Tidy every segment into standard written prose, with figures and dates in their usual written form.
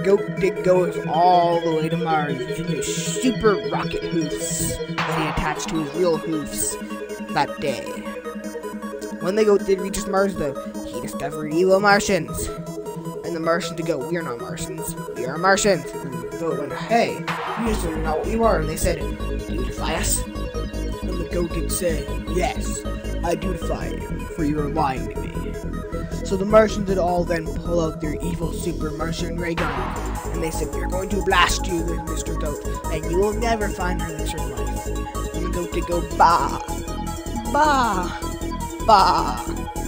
goat did goes all the way to Mars using his super rocket hoofs that he attached to his real hoofs that day. When the goat did reach Mars, though, he discovered evil Martians. And the Martians did go, "We are not Martians. We are Martians." And the goat went, "Hey, you just don't know what you are." And they said, "Do you defy us?" And the goat did say, "Yes, I do defy you, for you are lying to me." So the Martians did all then pull out their evil super Martian ray gun, and they said, "We are going to blast you, Mr. Goat, and you will never find our elixir of life." And the goat did go, "Bah, bah, bah."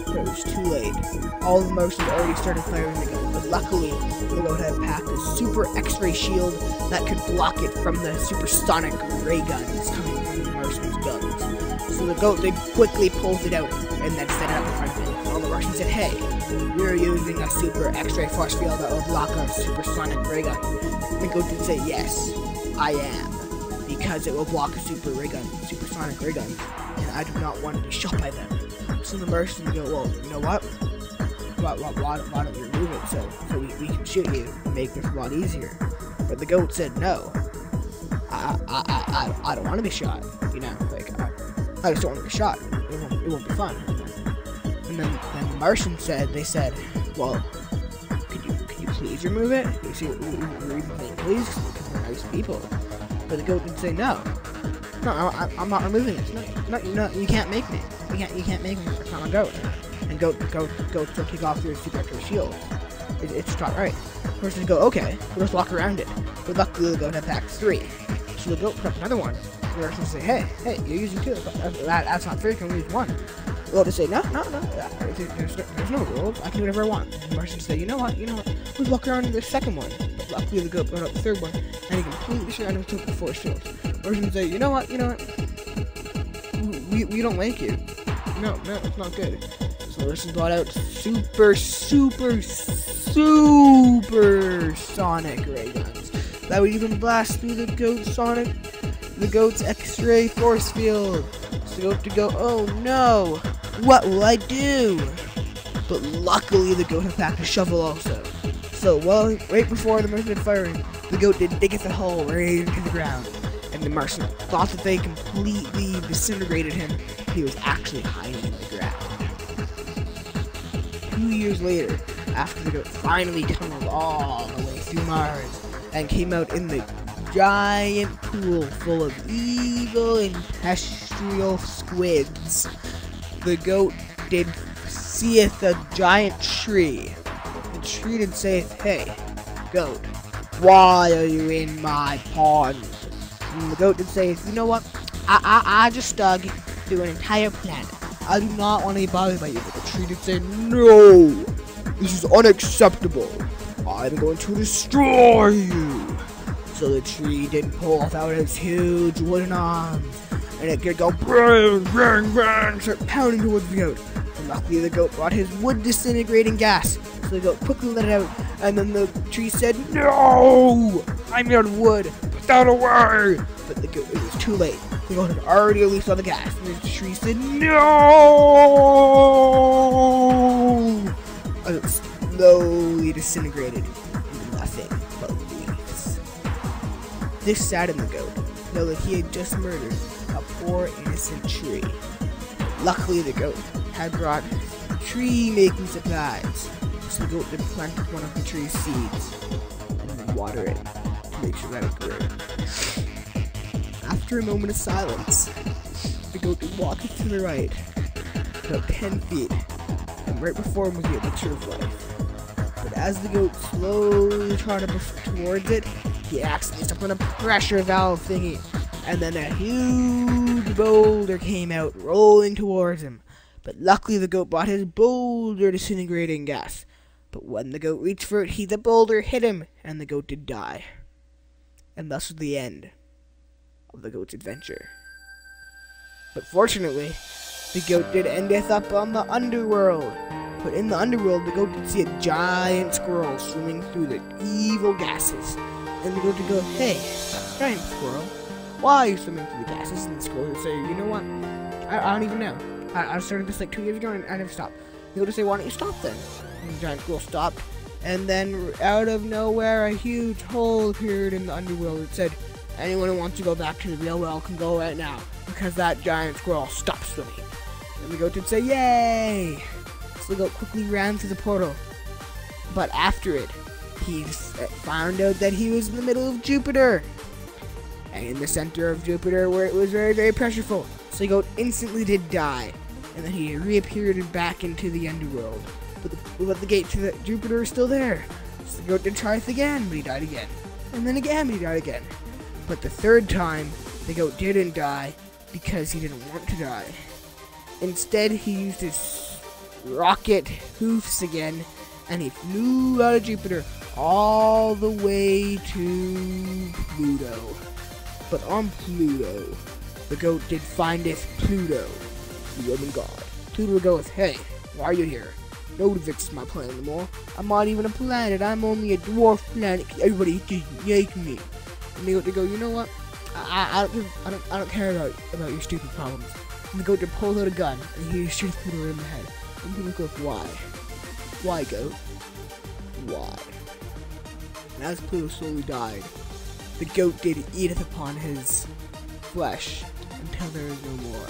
But it was too late. All the Martians already started firing the gun, but luckily the goat had packed a super X-ray shield that could block it from the supersonic ray guns coming from the Martians' guns. So the goat did quickly pulls it out and then set it up in front of him. All the Martians said, "Hey, we're using a super X-ray force field that will block our supersonic ray gun." And the goat did say, "Yes, I am, because it will block a supersonic ray gun, and I do not want to be shot by them." So the Martians go, "Well, you know what? Why don't you remove it so we can shoot you and make this a lot easier?" But the goat said, "No, I don't want to be shot. You know, like I just don't want to be shot. It won't be fun." And then the Martians said, "Well, could you please remove it? You see, we're even saying please because we're nice people." But the goat did say, "No, I'm not removing it. No, you can't make me. You can't make me. It's not a goat." And goats don't take off your super extra shield. It's not right. Martians go, "Okay, we'll just walk around it." But luckily the goat had packed 3. So the goat put up another one. The Martians say, hey, you're using 2. That's not fair. You can only use 1. The goat just say, no. There's no rules. I can do whatever I want. The Martians say, you know what? We'll walk around the second one. But luckily the goat put up the 3rd one, and he completely shut and took the force field. The Martians say, you know what? We don't like you. No, it's not good. So the Martians brought out super sonic ray guns that would even blast through the goat's X-ray force field. So the goat to go, "Oh no, what will I do?" But luckily the goat had packed a shovel also. So right before the Martian had firing, the goat did dig at the hole right into the ground. And the Martian thought that they completely disintegrated him. He was actually hiding in the ground. 2 years later, after the goat finally tunneled all the way through Mars and came out in the giant pool full of evil industrial squids, the goat did seeth a giant tree. The tree did saith, "Hey, goat, why are you in my pond?" And the goat did say, "You know what? I just dug through an entire planet. I do not want to be bothered by you." But the tree did say, "No, this is unacceptable. I'm going to destroy you." So the tree did pull out its huge wooden arms, and it could go bang, bang, bang, start pounding towards the goat. And luckily the goat brought his wood disintegrating gas, so the goat quickly let it out, and then the tree said, "No, I'm made of wood. Put that away." But it was too late. The goat had already released all the gas, and the tree said, "No!" And it slowly disintegrated into nothing but leaves. This saddened the goat, know that he had just murdered a poor innocent tree. Luckily the goat had brought tree-making supplies, so the goat did plant one of the tree's seeds and then water it to make sure that it grew. After a moment of silence, the goat did walk to the right, about 10 feet, and right before him was the elixir of life. But as the goat slowly trotted towards it, he accidentally stepped on a pressure valve thingy, and then a huge boulder came out, rolling towards him. But luckily the goat brought his boulder disintegrating gas. But when the goat reached for it, the boulder hit him, and the goat did die. And thus was the end of the goat's adventure. But fortunately, the goat did endeth up on the underworld. But in the underworld, the goat did see a giant squirrel swimming through the evil gases. And the goat did go, "Hey, giant squirrel, why are you swimming through the gases?" And the squirrel would say, "You know what? I don't even know. I started this like 2 years ago and I never stopped." The goat would say, "Why don't you stop then?" And the giant squirrel stopped, And then out of nowhere, a huge hole appeared in the underworld. It said, anyone who wants to go back to the real world can go right now, because that giant squirrel stopped swimming. And the goat did say, yay! So the goat quickly ran through the portal. But after it, he found out that he was in the middle of Jupiter. And in the center of Jupiter, where it was very, very pressureful. So the goat instantly did die. And then he reappeared back into the underworld. But the gate to Jupiter is still there. So the goat did try it again, but he died again. And then again, but he died again. But the third time, the goat didn't die because he didn't want to die. Instead, he used his rocket hoofs again, and he flew out of Jupiter all the way to Pluto. But on Pluto, the goat did findeth Pluto, the Roman god. Pluto goeth, hey, why are you here? Nobody fixes my planet anymore. I'm not even a planet. I'm only a dwarf planet. Everybody just yank me. And the goat to go, you know what? I don't care about your stupid problems. And the goat to pull out a gun and he shoots Pluto in the head. And Pluto goes, why? Why, goat? Why? And as Pluto slowly died, the goat did eateth upon his flesh until there is no more.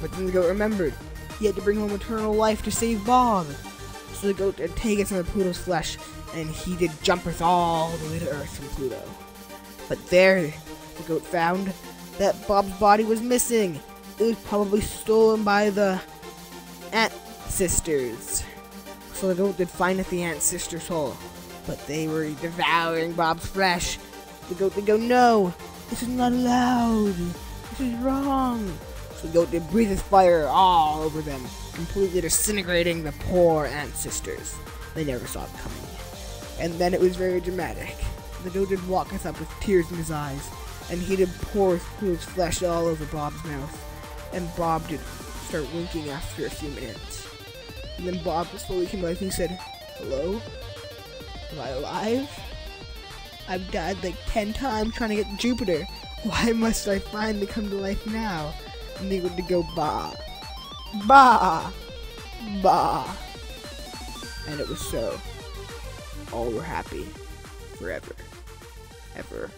But then the goat remembered he had to bring home eternal life to save Bob. So the goat did take some of Pluto's flesh, and he did jumpeth all the way to Earth from Pluto. But there, the goat found that Bob's body was missing. It was probably stolen by the ant sisters. So the goat did find the ant sisters' hole, but they were devouring Bob's flesh. The goat did go, no, this is not allowed. This is wrong. So the goat did breathe his fire all over them, completely disintegrating the poor ant sisters. They never saw it coming. And then it was very dramatic. The goat did walketh up with tears in his eyes, and he did pour his flesh all over Bob's mouth. And Bob did start winking after a few minutes. And then Bob slowly came alive and he said, hello? Am I alive? I've died like 10 times trying to get to Jupiter. Why must I finally come to life now? And they went to go, bah, bah, bah. And it was so. All were happy forever, ever.